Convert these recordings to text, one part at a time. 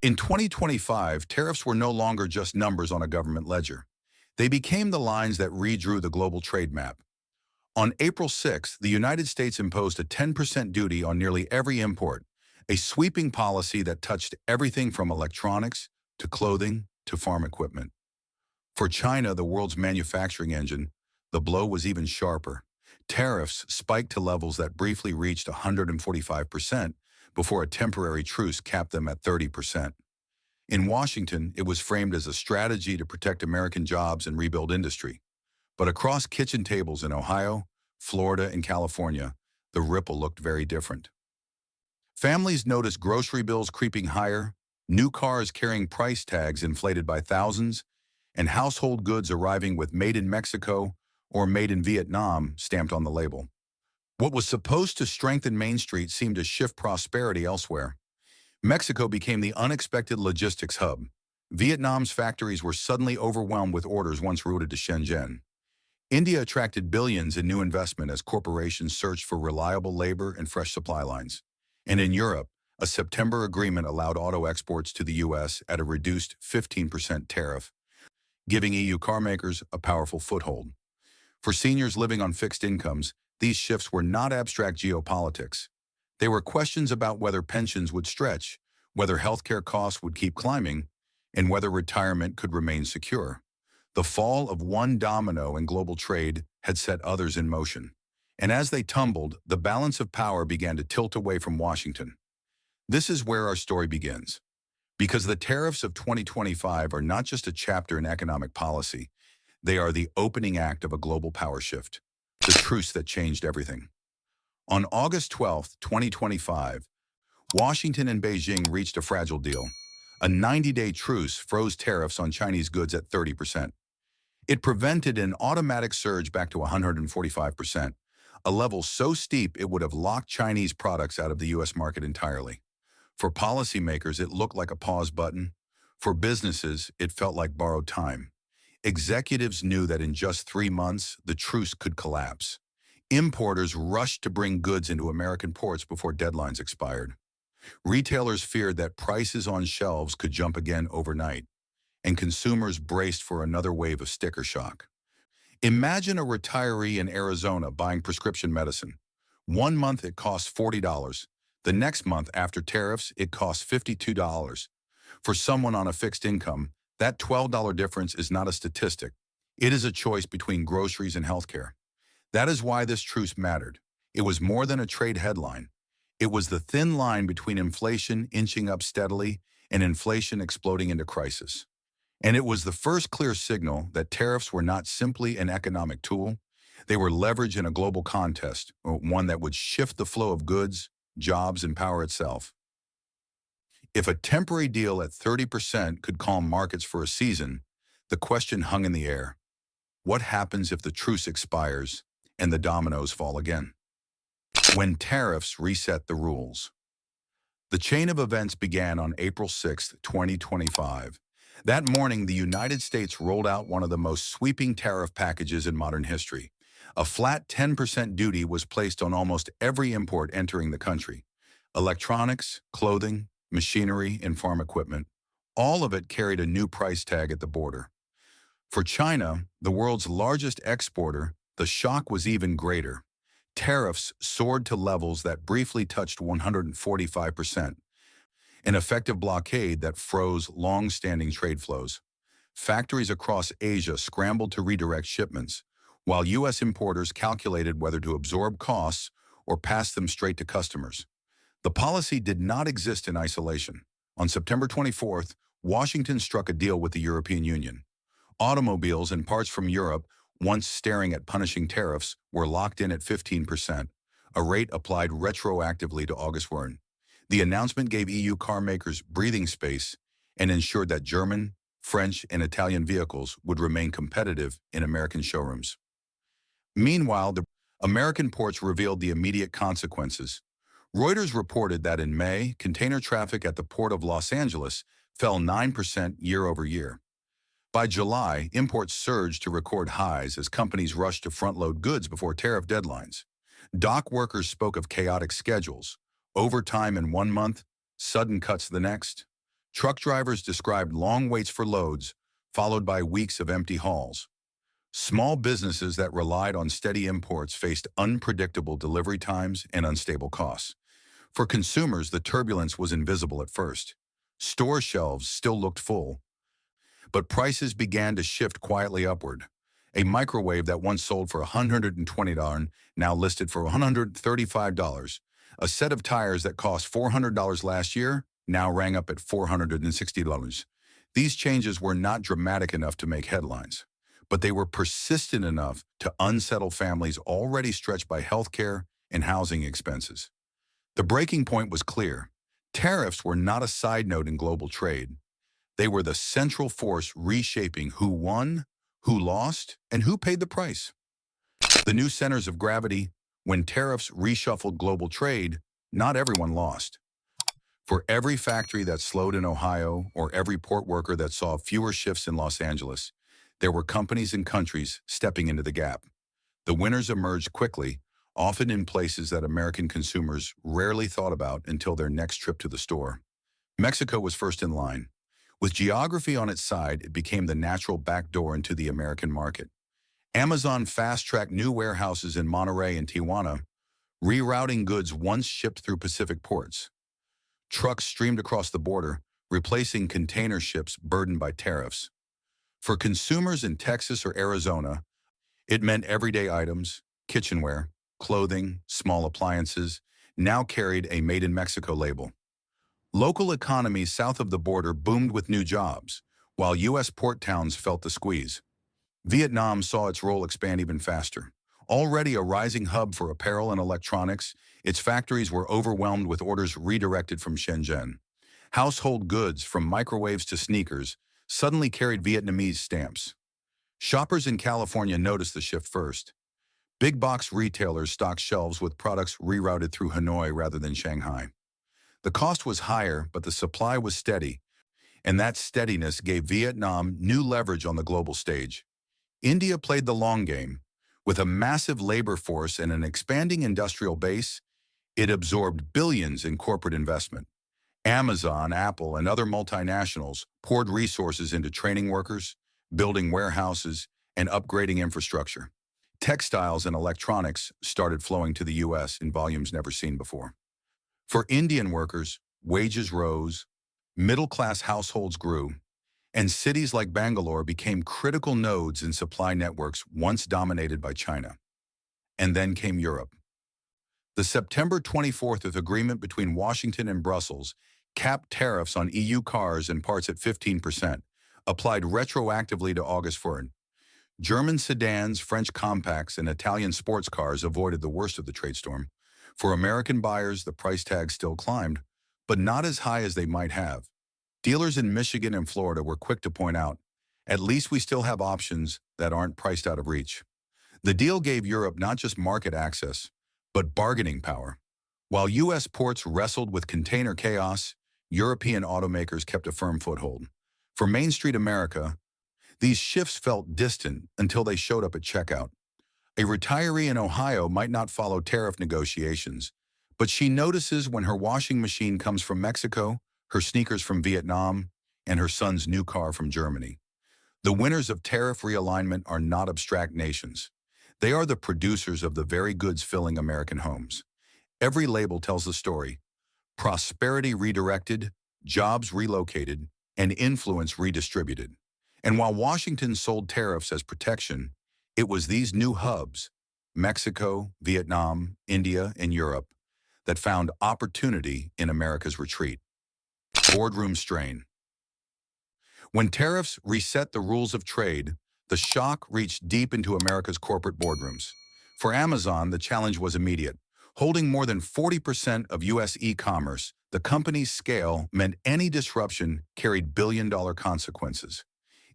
In 2025, tariffs were no longer just numbers on a government ledger. They became the lines that redrew the global trade map. On April 6th, the United States imposed a 10% duty on nearly every import, a sweeping policy that touched everything from electronics to clothing to farm equipment. For China, the world's manufacturing engine, the blow was even sharper. Tariffs spiked to levels that briefly reached 145% before a temporary truce capped them at 30%. In Washington, it was framed as a strategy to protect American jobs and rebuild industry. But across kitchen tables in Ohio, Florida, and California, the ripple looked very different. Families noticed grocery bills creeping higher, new cars carrying price tags inflated by thousands, and household goods arriving with "Made in Mexico" or "Made in Vietnam" stamped on the label. What was supposed to strengthen Main Street seemed to shift prosperity elsewhere. Mexico became the unexpected logistics hub. Vietnam's factories were suddenly overwhelmed with orders once routed to Shenzhen. India attracted billions in new investment as corporations searched for reliable labor and fresh supply lines. And in Europe, a September agreement allowed auto exports to the U.S. at a reduced 15% tariff, giving EU carmakers a powerful foothold. For seniors living on fixed incomes, these shifts were not abstract geopolitics. They were questions about whether pensions would stretch, whether healthcare costs would keep climbing, and whether retirement could remain secure. The fall of one domino in global trade had set others in motion. And as they tumbled, the balance of power began to tilt away from Washington. This is where our story begins. Because the tariffs of 2025 are not just a chapter in economic policy, they are the opening act of a global power shift, the truce that changed everything. On August 12, 2025, Washington and Beijing reached a fragile deal. A 90-day truce froze tariffs on Chinese goods at 30%. It prevented an automatic surge back to 145%, a level so steep it would have locked Chinese products out of the U.S. market entirely. For policymakers, it looked like a pause button. For businesses, it felt like borrowed time. Executives knew that in just 3 months, the truce could collapse. Importers rushed to bring goods into American ports before deadlines expired. Retailers feared that prices on shelves could jump again overnight, and consumers braced for another wave of sticker shock. Imagine a retiree in Arizona buying prescription medicine. 1 month it costs $40. The next month after tariffs, it costs $52. For someone on a fixed income, that $12 difference is not a statistic. It is a choice between groceries and healthcare. That is why this truce mattered. It was more than a trade headline. It was the thin line between inflation inching up steadily and inflation exploding into crisis. And it was the first clear signal that tariffs were not simply an economic tool. They were leverage in a global contest, one that would shift the flow of goods, jobs, and power itself. If a temporary deal at 30% could calm markets for a season, the question hung in the air. What happens if the truce expires and the dominoes fall again? When tariffs reset the rules. The chain of events began on April 6, 2025. That morning, the United States rolled out one of the most sweeping tariff packages in modern history. A flat 10% duty was placed on almost every import entering the country. Electronics, clothing, machinery, and farm equipment. All of it carried a new price tag at the border. For China, the world's largest exporter, the shock was even greater. Tariffs soared to levels that briefly touched 145%, an effective blockade that froze long-standing trade flows. Factories across Asia scrambled to redirect shipments, while U.S. importers calculated whether to absorb costs or pass them straight to customers. The policy did not exist in isolation. On September 24th, Washington struck a deal with the European Union. Automobiles and parts from Europe, once staring at punishing tariffs, were locked in at 15%, a rate applied retroactively to August 1. The announcement gave EU car makers breathing space and ensured that German, French, and Italian vehicles would remain competitive in American showrooms. Meanwhile, the American ports revealed the immediate consequences. Reuters reported that in May, container traffic at the port of Los Angeles fell 9% year over year. By July, imports surged to record highs as companies rushed to front-load goods before tariff deadlines. Dock workers spoke of chaotic schedules, overtime in 1 month, sudden cuts the next. Truck drivers described long waits for loads, followed by weeks of empty hauls. Small businesses that relied on steady imports faced unpredictable delivery times and unstable costs. For consumers, the turbulence was invisible at first. Store shelves still looked full, but prices began to shift quietly upward. A microwave that once sold for $120 now listed for $135. A set of tires that cost $400 last year now rang up at $460. These changes were not dramatic enough to make headlines, but they were persistent enough to unsettle families already stretched by healthcare and housing expenses. The breaking point was clear. Tariffs were not a side note in global trade. They were the central force reshaping who won, who lost, and who paid the price. The new centers of gravity, when tariffs reshuffled global trade, not everyone lost. For every factory that slowed in Ohio or every port worker that saw fewer shifts in Los Angeles, there were companies and countries stepping into the gap. The winners emerged quickly, often in places that American consumers rarely thought about until their next trip to the store. Mexico was first in line. With geography on its side, it became the natural backdoor into the American market. Amazon fast-tracked new warehouses in Monterrey and Tijuana, rerouting goods once shipped through Pacific ports. Trucks streamed across the border, replacing container ships burdened by tariffs. For consumers in Texas or Arizona, it meant everyday items, kitchenware, clothing, small appliances, now carried a Made in Mexico label. Local economies south of the border boomed with new jobs, while U.S. port towns felt the squeeze. Vietnam saw its role expand even faster. Already a rising hub for apparel and electronics, its factories were overwhelmed with orders redirected from Shenzhen. Household goods, from microwaves to sneakers, suddenly carried Vietnamese stamps. Shoppers in California noticed the shift first. Big box retailers stocked shelves with products rerouted through Hanoi rather than Shanghai. The cost was higher, but the supply was steady, and that steadiness gave Vietnam new leverage on the global stage. India played the long game. With a massive labor force and an expanding industrial base, it absorbed billions in corporate investment. Amazon, Apple, and other multinationals poured resources into training workers, building warehouses, and upgrading infrastructure. Textiles and electronics started flowing to the U.S. in volumes never seen before. For Indian workers, wages rose, middle-class households grew, and cities like Bangalore became critical nodes in supply networks once dominated by China. And then came Europe. The September 24th agreement between Washington and Brussels capped tariffs on EU cars and parts at 15%, applied retroactively to August 4. German sedans, French compacts, and Italian sports cars avoided the worst of the trade storm. For American buyers, the price tag still climbed, but not as high as they might have. Dealers in Michigan and Florida were quick to point out, at least we still have options that aren't priced out of reach. The deal gave Europe not just market access, but bargaining power. While U.S. ports wrestled with container chaos, European automakers kept a firm foothold. For Main Street America, these shifts felt distant until they showed up at checkout. A retiree in Ohio might not follow tariff negotiations, but she notices when her washing machine comes from Mexico, her sneakers from Vietnam, and her son's new car from Germany. The winners of tariff realignment are not abstract nations. They are the producers of the very goods filling American homes. Every label tells the story. Prosperity redirected, jobs relocated, and influence redistributed. And while Washington sold tariffs as protection, it was these new hubs, Mexico, Vietnam, India, and Europe, that found opportunity in America's retreat. Boardroom strain. When tariffs reset the rules of trade, the shock reached deep into America's corporate boardrooms. For Amazon, the challenge was immediate. Holding more than 40% of U.S. e-commerce, the company's scale meant any disruption carried billion-dollar consequences.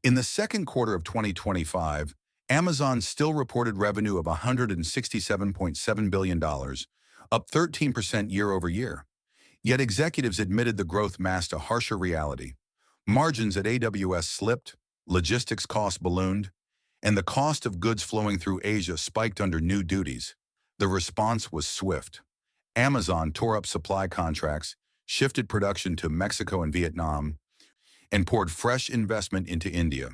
In the second quarter of 2025, Amazon still reported revenue of $167.7 billion, up 13% year over year. Yet executives admitted the growth masked a harsher reality. Margins at AWS slipped, logistics costs ballooned, and the cost of goods flowing through Asia spiked under new duties. The response was swift. Amazon tore up supply contracts, shifted production to Mexico and Vietnam, and poured fresh investment into India.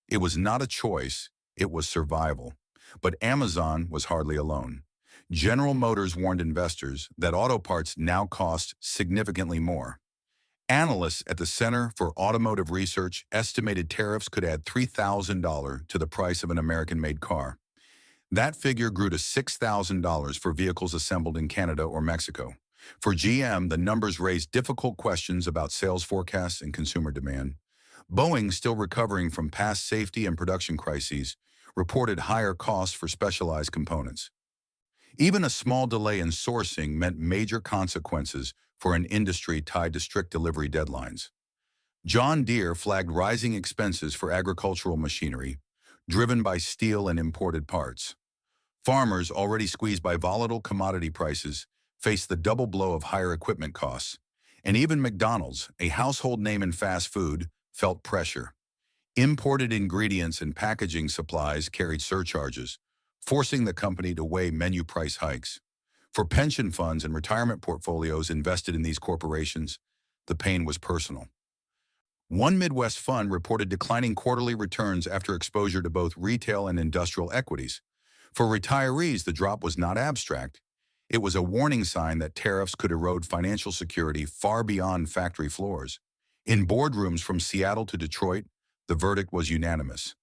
It was not a choice, it was survival. But Amazon was hardly alone. General Motors warned investors that auto parts now cost significantly more. Analysts at the Center for Automotive Research estimated tariffs could add $3,000 to the price of an American-made car. That figure grew to $6,000 for vehicles assembled in Canada or Mexico. For GM, the numbers raised difficult questions about sales forecasts and consumer demand. Boeing, still recovering from past safety and production crises, reported higher costs for specialized components. Even a small delay in sourcing meant major consequences for an industry tied to strict delivery deadlines. John Deere flagged rising expenses for agricultural machinery, driven by steel and imported parts. Farmers, already squeezed by volatile commodity prices, faced the double blow of higher equipment costs. And even McDonald's, a household name in fast food, felt pressure. Imported ingredients and packaging supplies carried surcharges, forcing the company to weigh menu price hikes. For pension funds and retirement portfolios invested in these corporations, the pain was personal. One Midwest fund reported declining quarterly returns after exposure to both retail and industrial equities. For retirees, the drop was not abstract. It was a warning sign that tariffs could erode financial security far beyond factory floors. In boardrooms from Seattle to Detroit, the verdict was unanimous.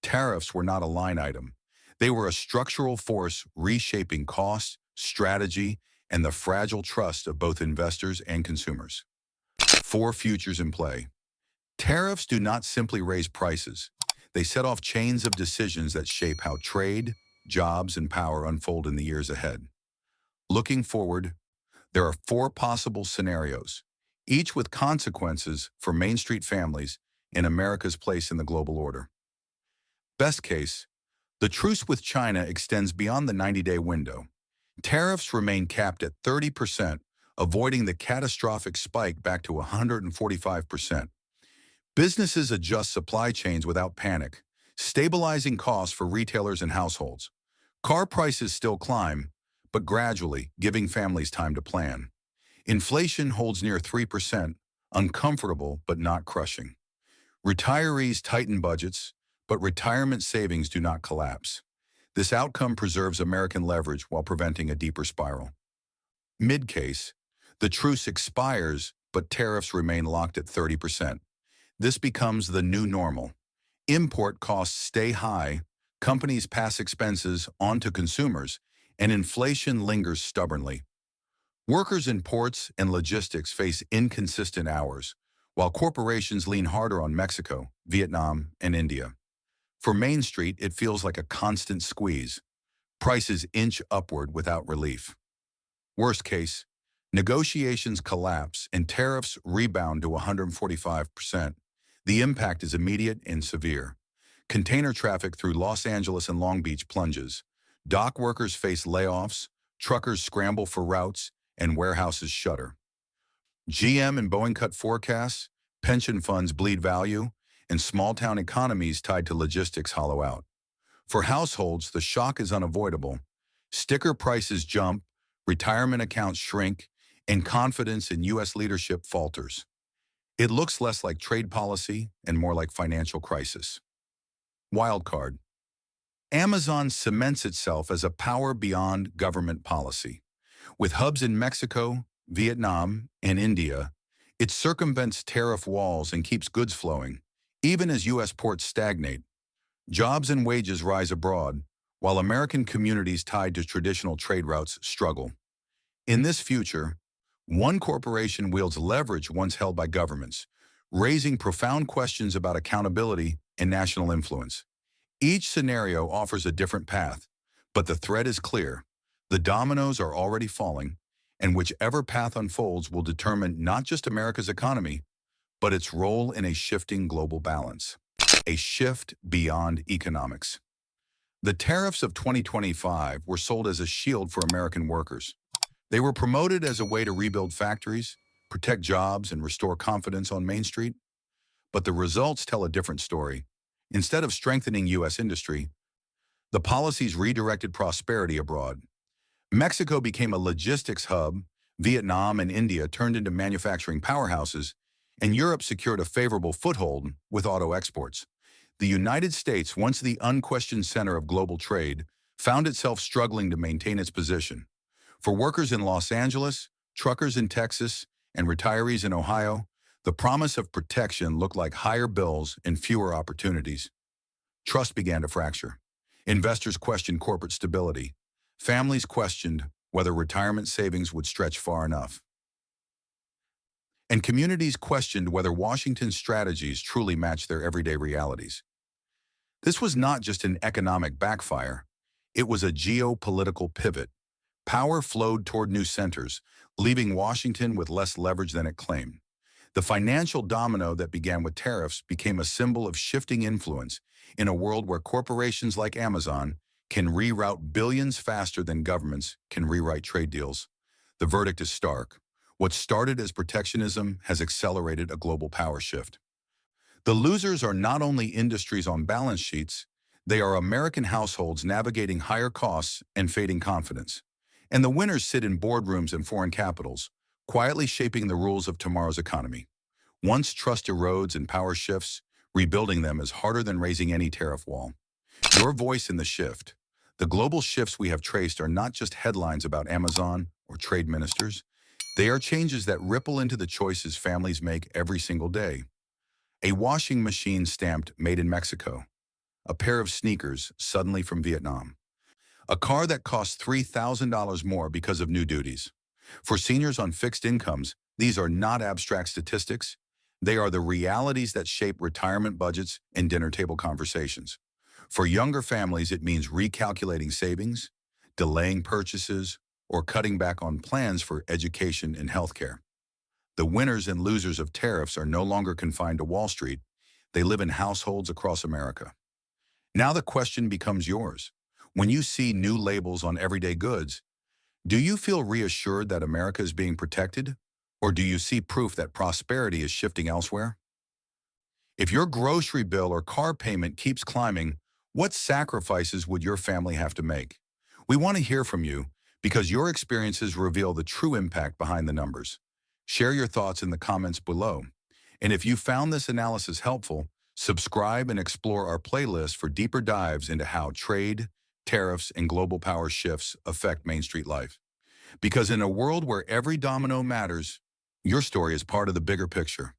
Tariffs were not a line item. They were a structural force reshaping costs, strategy, and the fragile trust of both investors and consumers. 4 futures in play. Tariffs do not simply raise prices. They set off chains of decisions that shape how trade, jobs, and power unfold in the years ahead. Looking forward, there are 4 possible scenarios, each with consequences for Main Street families and America's place in the global order. Best case, the truce with China extends beyond the 90-day window. Tariffs remain capped at 30%, avoiding the catastrophic spike back to 145%. Businesses adjust supply chains without panic, stabilizing costs for retailers and households. Car prices still climb, but gradually, giving families time to plan. Inflation holds near 3%, uncomfortable but not crushing. Retirees tighten budgets, but retirement savings do not collapse. This outcome preserves American leverage while preventing a deeper spiral. Mid-case, the truce expires, but tariffs remain locked at 30%. This becomes the new normal. Import costs stay high, companies pass expenses on to consumers, and inflation lingers stubbornly. Workers in ports and logistics face inconsistent hours, while corporations lean harder on Mexico, Vietnam, and India. For Main Street, it feels like a constant squeeze. Prices inch upward without relief. Worst case, negotiations collapse and tariffs rebound to 145%. The impact is immediate and severe. Container traffic through Los Angeles and Long Beach plunges. Dock workers face layoffs, truckers scramble for routes, and warehouses shutter. GM and Boeing cut forecasts, pension funds bleed value, and small-town economies tied to logistics hollow out. For households, the shock is unavoidable. Sticker prices jump, retirement accounts shrink, and confidence in U.S. leadership falters. It looks less like trade policy and more like financial crisis. Wildcard. Amazon cements itself as a power beyond government policy. With hubs in Mexico, Vietnam, and India, it circumvents tariff walls and keeps goods flowing, even as U.S. ports stagnate. Jobs and wages rise abroad, while American communities tied to traditional trade routes struggle. In this future, one corporation wields leverage once held by governments, raising profound questions about accountability and national influence. Each scenario offers a different path, but the thread is clear. The dominoes are already falling, and whichever path unfolds will determine not just America's economy, but its role in a shifting global balance. A shift beyond economics. The tariffs of 2025 were sold as a shield for American workers. They were promoted as a way to rebuild factories, protect jobs, and restore confidence on Main Street. But the results tell a different story. Instead of strengthening U.S. industry, the policies redirected prosperity abroad. Mexico became a logistics hub, Vietnam and India turned into manufacturing powerhouses, and Europe secured a favorable foothold with auto exports. The United States, once the unquestioned center of global trade, found itself struggling to maintain its position. For workers in Los Angeles, truckers in Texas, and retirees in Ohio, the promise of protection looked like higher bills and fewer opportunities. Trust began to fracture. Investors questioned corporate stability. Families questioned whether retirement savings would stretch far enough. And communities questioned whether Washington's strategies truly matched their everyday realities. This was not just an economic backfire, it was a geopolitical pivot. Power flowed toward new centers, leaving Washington with less leverage than it claimed. The financial domino that began with tariffs became a symbol of shifting influence in a world where corporations like Amazon can reroute billions faster than governments can rewrite trade deals. The verdict is stark. What started as protectionism has accelerated a global power shift. The losers are not only industries on balance sheets, they are American households navigating higher costs and fading confidence. And the winners sit in boardrooms and foreign capitals, quietly shaping the rules of tomorrow's economy. Once trust erodes and power shifts, rebuilding them is harder than raising any tariff wall. Your voice in the shift. The global shifts we have traced are not just headlines about Amazon or trade ministers. They are changes that ripple into the choices families make every single day. A washing machine stamped "Made in Mexico." A pair of sneakers suddenly from Vietnam. A car that costs $3,000 more because of new duties. For seniors on fixed incomes, these are not abstract statistics. They are the realities that shape retirement budgets and dinner table conversations. For younger families, it means recalculating savings, delaying purchases, or cutting back on plans for education and healthcare. The winners and losers of tariffs are no longer confined to Wall Street. They live in households across America. Now the question becomes yours. When you see new labels on everyday goods, do you feel reassured that America is being protected? Or do you see proof that prosperity is shifting elsewhere? If your grocery bill or car payment keeps climbing, what sacrifices would your family have to make? We want to hear from you because your experiences reveal the true impact behind the numbers. Share your thoughts in the comments below. And if you found this analysis helpful, subscribe and explore our playlist for deeper dives into how trade, tariffs, and global power shifts affect Main Street life. Because in a world where every domino matters, your story is part of the bigger picture.